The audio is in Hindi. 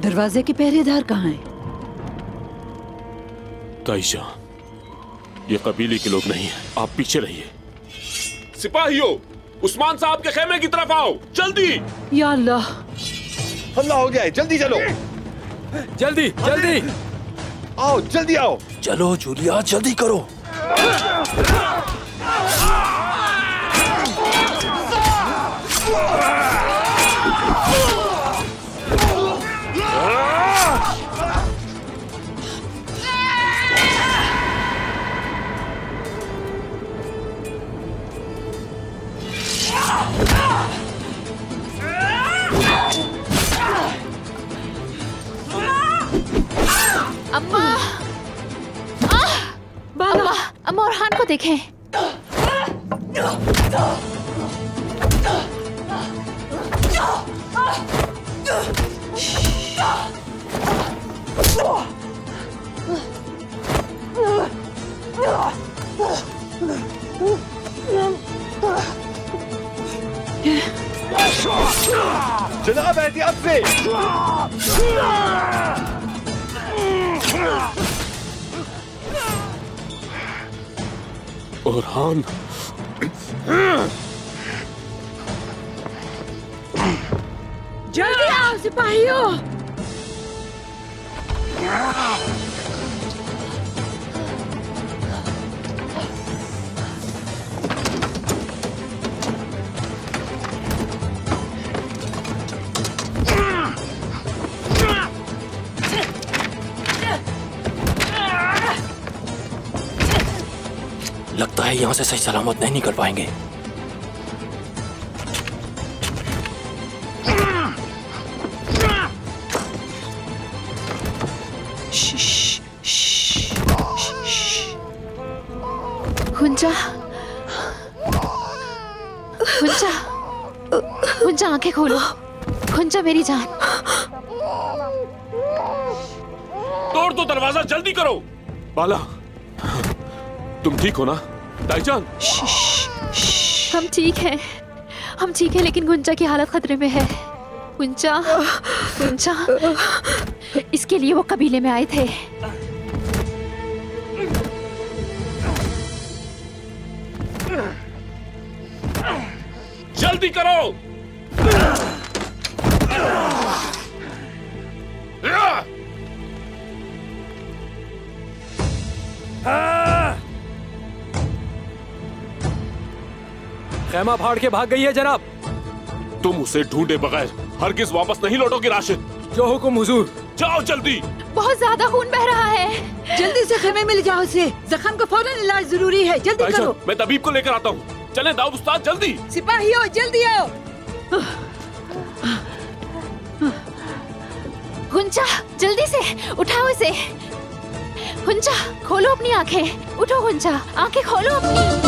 दरवाजे के पहरेदार कहाँ हैं? ताईशा, ये कबीले के लोग नहीं हैं, आप पीछे रहिए। सिपाहियों, उस्मान साहब के खेमे की तरफ आओ, जल्दी। या अल्लाह, हमला हो गया है, जल्दी चलो। जल्दी जल्दी आओ, जल्दी आओ। चलो जूलिया, जल्दी करो। अम्मा, बाबा, अम्मा और हान को देखें। जनाब एहतियात से। ओरहान, जल्दी आओ सिपाहियों। लगता है यहाँ से सही सलामत नहीं निकल पाएंगे। हुंजा, हुंजा, हुंजा आंखें खोलो। हुंजा मेरी जान। तोड़ दो दरवाजा, जल्दी करो। बाला, तुम ठीक हो ना? ताईजान, हम ठीक हैं, हम ठीक हैं, लेकिन गुंजा की हालत खतरे में है। गुंजा, गुंजा, इसके लिए वो कबीले में आए थे। जल्दी करो। खेमा फाड़ के भाग गई है जनाब। तुम उसे ढूंढे बगैर हरगिज वापस नहीं लौटोगे राशिद। जो हुक्म हुजूर। जाओ जल्दी। बहुत ज्यादा खून बह रहा है। जल्दी से खेमे में ले जाओ उसे। जख्म का फौरन इलाज जरूरी है, जल्दी करो। मैं तबीब को लेकर आता हूँ। चले दाऊद उस्ताद, जल्दी। सिपाहियों जल्दी आओ। गुंजा, जल्दी से उठाओ इसे। गुंजा, खोलो अपनी आंखें। उठो गुंजा, आंखें खोलो अपनी।